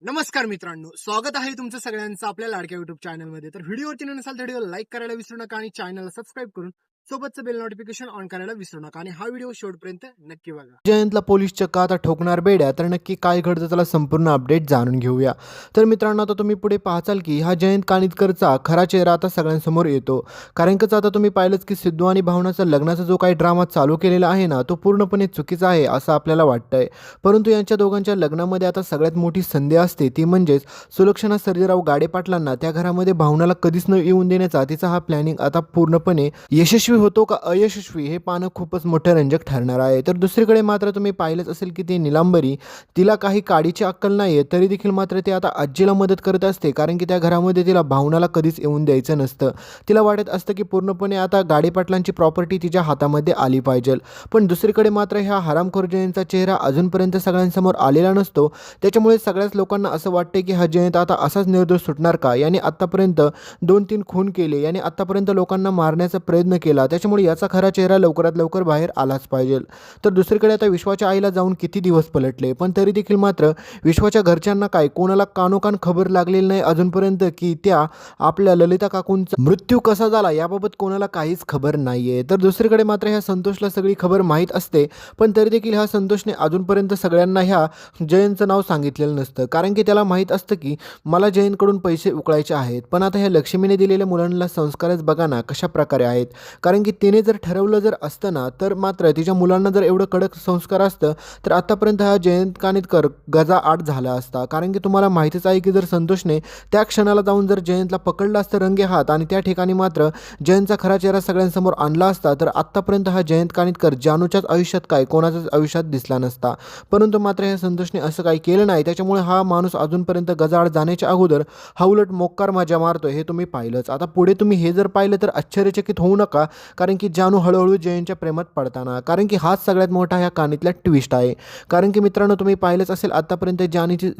नमस्कार मित्रांनो, स्वागत आहे तुमचं सगळ्यांचं आपल्या लाडक्या युट्यूब चॅनलमध्ये. तर व्हिडिओवरती नसाल तर व्हिडिओ लाईक करायला विसरू नका आणि चॅनलला सबस्क्राईब करून सोबतचं बेल नोटिफिकेशन ऑन करायला विसरू नका आणि हा व्हिडिओ शेवटपर्यंत नक्की बघा. जयंतला पोलीस चक्क आता ठोकणार बेड्या, तर नक्की काय घडतं त्याला संपूर्ण अपडेट जाणून घेऊया. तर मित्रांनो, आता तुम्ही पुढे पाहचाल की हा जयंत कानिटकरचा खरा चेहरा आता सगळ्यांसमोर येतो. कारण की आता तुम्ही पाहिलंच की सिद्धू आणि भावनाचा लग्नाचा जो काही ड्रामा चालू केलेला आहे ना, तो पूर्णपणे चुकीचा आहे असं आपल्याला वाटतंय. परंतु यांच्या दोघांच्या लग्नामध्ये आता सगळ्यात मोठी संधी असते ती म्हणजेच सुलक्षणा सर्जेराव गाडे पाटलांना त्या घरामध्ये भावनाला कधीच न येऊन देण्याचा तिचा हा प्लॅनिंग आता पूर्णपणे यशस्वी होतो का अयशस्वी हे पाहणं खूपच मोठं रंजक ठरणार आहे. तर दुसरीकडे मात्र तुम्ही पाहिलंच असेल की ती निलांबरी, तिला काही काडीची अक्कल नाही आहे तरी देखील मात्र ते आता आजीला मदत करत असते. कारण की त्या घरामध्ये तिला भावनाला कधीच येऊन द्यायचं नसतं. तिला वाटत असतं की पूर्णपणे आता गाडे पाटलांची प्रॉपर्टी तिच्या हातामध्ये आली पाहिजे. पण दुसरीकडे मात्र ह्या हरामखोर जयंतचा चेहरा अजूनपर्यंत सगळ्यांसमोर आलेला नसतो. त्याच्यामुळे सगळ्याच लोकांना असं वाटते की हा जयंत आता असाच निर्दोष सुटणार का? याने आत्तापर्यंत 2-3 खून केले, याने आत्तापर्यंत लोकांना मारण्याचा प्रयत्न केला, त्याच्यामुळे याचा खरा चेहरा लवकरात लवकर बाहेर आलाच पाहिजे. तर दुसरीकडे आता विश्वाच्या आईला जाऊन किती दिवस पलटले, पण तरी देखील मात्र विश्वाच्या घरच्यांना काय कोणाला कानोकान खबर लागलेली नाही अजूनपर्यंत की त्या आपल्या ललिता काकूंचा मृत्यू कसा झाला याबाबत कोणाला काहीच खबर नाहीये. तर दुसरीकडे मात्र ह्या संतोषला सगळी खबर माहीत असते, पण तरी देखील ह्या संतोषने अजूनपर्यंत सगळ्यांना ह्या जयंतचं नाव सांगितलेलं नसतं. कारण की त्याला माहीत असतं की मला जयंतकडून पैसे उकळायचे आहेत. पण आता ह्या लक्ष्मीने दिलेल्या मुलांना संस्कारच बघा ना कशा प्रकारे आहेत. कारण की तिने जर ठरवलं जर असतं ना, तर मात्र तिच्या मुलांना जर एवढं कडक संस्कार असतं तर आतापर्यंत हा जयंत कानिटकर गजा आड झाला असता. कारण की तुम्हाला माहितीच आहे की जर संतोषने त्या क्षणाला जाऊन जर जयंतला पकडलं असतं रंगे हात आणि त्या ठिकाणी मात्र जयंतचा खरा चेहरा सगळ्यांसमोर आणला असता, तर आत्तापर्यंत हा जयंत कानिटकर जानूच्याच आयुष्यात काय कोणाच्याच आयुष्यात दिसला नसता. परंतु मात्र ह्या संतोषने असं काही केलं नाही. त्याच्यामुळे हा माणूस अजूनपर्यंत गजाआड जाण्याच्या अगोदर हा उलट मोक्कार मजा मारतोय हे तुम्ही पाहिलंच. आता पुढे तुम्ही हे जर पाहिलं तर आश्चर्यचकित होऊ नका. कारण की जानू हळूहळू जयंतच्या प्रेमात पडताना, कारण की हाच सगळ्यात मोठा ह्या कहाणीतला ट्विस्ट आहे. कारण की मित्रांनो, तुम्ही पाहिलंच असेल आतापर्यंत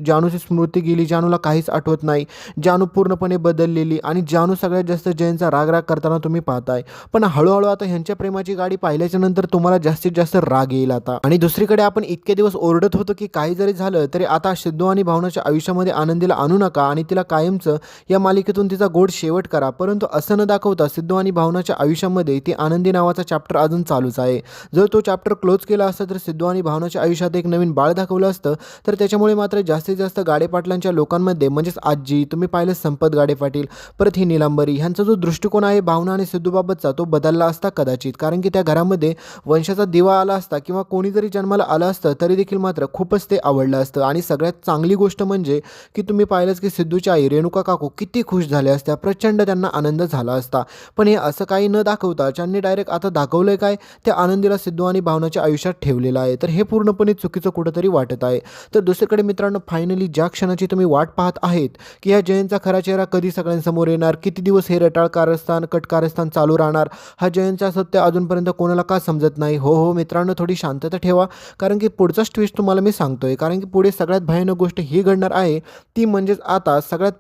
जानूची स्मृती गेली, जानूला काहीच आठवत नाही, जानू पूर्णपणे बदललेली आणि जानू सगळ्यात जास्त जयंतचा राग करताना तुम्ही पाहताय. पण हळूहळू आता ह्यांच्या प्रेमाची गाडी पाहिल्याच्या नंतर तुम्हाला जास्तीत जास्त राग येईल आता. आणि दुसरीकडे आपण इतके दिवस ओरडत होतो की काही जरी झालं तरी आता सिद्धू आणि भावनाच्या आयुष्यामध्ये आनंदीला आणू नका आणि तिला कायमचं या मालिकेतून तिचा गोड शेवट करा. परंतु असं न दाखवता सिद्धू आणि भावनाच्या आयुष्यामध्ये ती आनंदी नावाचा चॅप्टर अजून चालूच आहे. जर तो चॅप्टर क्लोज केला असता तर सिद्धू आणि भावनाच्या आयुष्यात एक नवीन बाळ दाखवलं असतं. तर त्याच्यामुळे मात्र जास्तीत जास्त गाडे पाटलांच्या लोकांमध्ये म्हणजेच आजी, तुम्ही पाहिलं संपत गाडे पाटील, परत ही निलांबरी, ह्यांचा जो दृष्टिकोन आहे भावना आणि सिद्धूबाबतचा तो बदलला असता कदाचित. कारण की त्या घरामध्ये वंशाचा दिवा आला असता किंवा कोणी जरी जन्माला आलं असतं तरी देखील मात्र खूपच ते आवडलं असतं. आणि सगळ्यात चांगली गोष्ट म्हणजे की तुम्ही पाहिलंच की सिद्धूची आई रेणुका काकू किती खुश झाल्या असत्या, प्रचंड त्यांना आनंद झाला असता. पण हे असं काही न दाखवता त्यांनी डायरेक्ट आता दाखवलंय काय, त्या आनंदीला सिद्धू आणि भावनाच्या आयुष्यात ठेवलेलं आहे. तर हे पूर्णपणे चुकीचं कुठंतरी वाटत आहे. तर दुसरीकडे मित्रांनो, फायनली ज्या क्षणाची तुम्ही वाट पाहत आहेत की ह्या जयंतचा खरा चेहरा कधी सगळ्यांसमोर येणार, किती दिवस हे रटाळ कारस्थान कटकारस्थान चालू राहणार, हा जयंतचा सत्य अजूनपर्यंत कोणाला का समजत नाही. हो मित्रांनो, थोडी शांतता ठेवा. कारण की पुढचाच ट्विस्ट तुम्हाला मी सांगतोय. कारण की पुढे सगळ्यात भयानक गोष्ट ही घडणार आहे, ती म्हणजेच आता सगळ्यात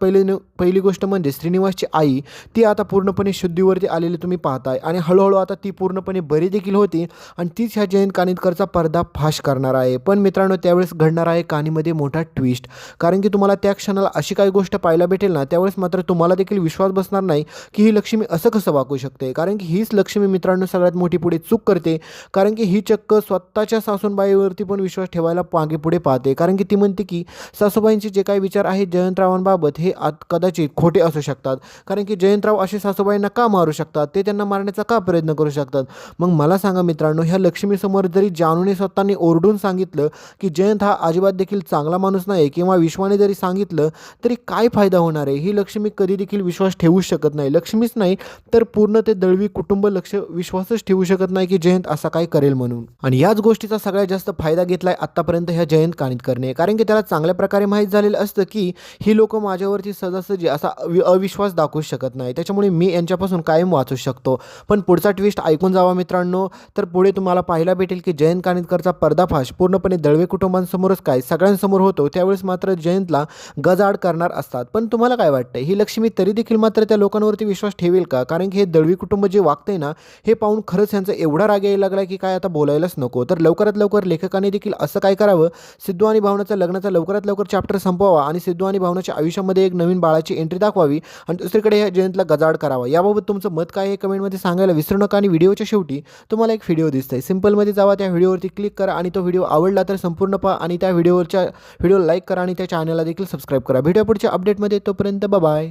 पहिली गोष्ट म्हणजे श्रीनिवासची आई, ती आता पूर्णपणे शुद्धीवरती आलेली तुम्ही पाहताय आणि हळूहळू आता ती पूर्णपणे बरी देखील होती आणि तीच ह्या जयंत कानिटकरचा पर्दाफाश करणार आहे. पण मित्रांनो, त्यावेळेस घडणार आहे कहाणीमध्ये मोठा ट्विस्ट. कारण की तुम्हाला त्या क्षणाला अशी काही गोष्ट पाहायला भेटेल ना, त्यावेळेस मात्र तुम्हाला देखील विश्वास बसणार नाही की ही लक्ष्मी असं कसं वागू शकते. कारण की हीच लक्ष्मी मित्रांनो सगळ्यात मोठी पुढे चूक करते. कारण की ही चक्क स्वतःच्या सासूबाईवरती पण विश्वास ठेवायला मागे पुढे पाहते. कारण की ती म्हणते की सासूबाईंचे जे काही विचार आहेत जयंतरावांबाबत हे कदाचित खोटे असू शकतात. कारण की जयंतराव असे सासूबाईंना का मारू शकतात, ते त्यांना मारण्याचा का प्रयत्न करू शकतात. मग मला सांगा मित्रांनो, ह्या लक्ष्मीसमोर जरी जानूने स्वतःने ओरडून सांगितलं की जयंत हा अजिबात देखील चांगला माणूस नाही किंवा विश्वाने जरी सांगितलं तरी काय फायदा होणार आहे. ही लक्ष्मी कधी देखील विश्वास ठेवूच शकत नाही. लक्ष्मीच नाही तर पूर्ण ते दळवी कुटुंब विश्वासच ठेवू शकत नाही की जयंत असा काय करेल म्हणून. आणि याच गोष्टीचा सगळ्यात जास्त फायदा घेतलाय आतापर्यंत ह्या जयंत कानिटकरने. कारण की त्याला चांगल्या प्रकारे माहीत झालेलं असतं की ही लोक माझ्यावरती सहजासहजी असा अविश्वास दाखवू शकत नाही, त्याच्यामुळे मी यांच्यापासून कायम वाचू शकतो. पण पुढचा ट्विस्ट ऐकून जावा मित्रांनो. तर पुढे तुम्हाला पाहायला भेटेल की जयंत कानिटकरचा पर्दाफाश पूर्णपणे दळवे कुटुंबांसमोरच काय सगळ्यांसमोर होतो. त्यावेळेस मात्र जयंतला गजाआड करणार असतात. पण तुम्हाला काय वाटतंय, ही लक्ष्मी तरी देखील मात्र त्या लोकांवरती विश्वास ठेवेल का? कारण की हे दळवी कुटुंब जे वागतंय ना, हे पाहून खरंच यांचा एवढा राग यायला लागला की काय आता बोलायलाच नको. तर लवकरात लवकर लेखकाने देखील असं काय करावं, सिद्धू आणि भावनाच्या लग्नाचा लवकरात लवकर चॅप्टर संपवावा आणि सिद्धू आणि भावनाच्या आयुष्यामध्ये एक नवीन बाळाची एंट्री दाखवावी आणि दुसरीकडे ह्या जयंतला गजाआड करावा. याबाबत तुमचं मत काय आहे कमेंटमध्ये सांगायला विसरू नका. आणि व्हिडिओच्या शेवटी तुम्हाला एक व्हिडिओ दिसतंय, सिंपलमध्ये जावा, त्या व्हिडिओवरती क्लिक करा आणि तो व्हिडिओ आवडला तर संपूर्ण पहा आणि त्या व्हिडिओला लाईक करा आणि त्या चॅनलला देखील सबस्क्राईब करा. भेटूया पुढच्या अपडेटमध्ये, तोपर्यंत बाय.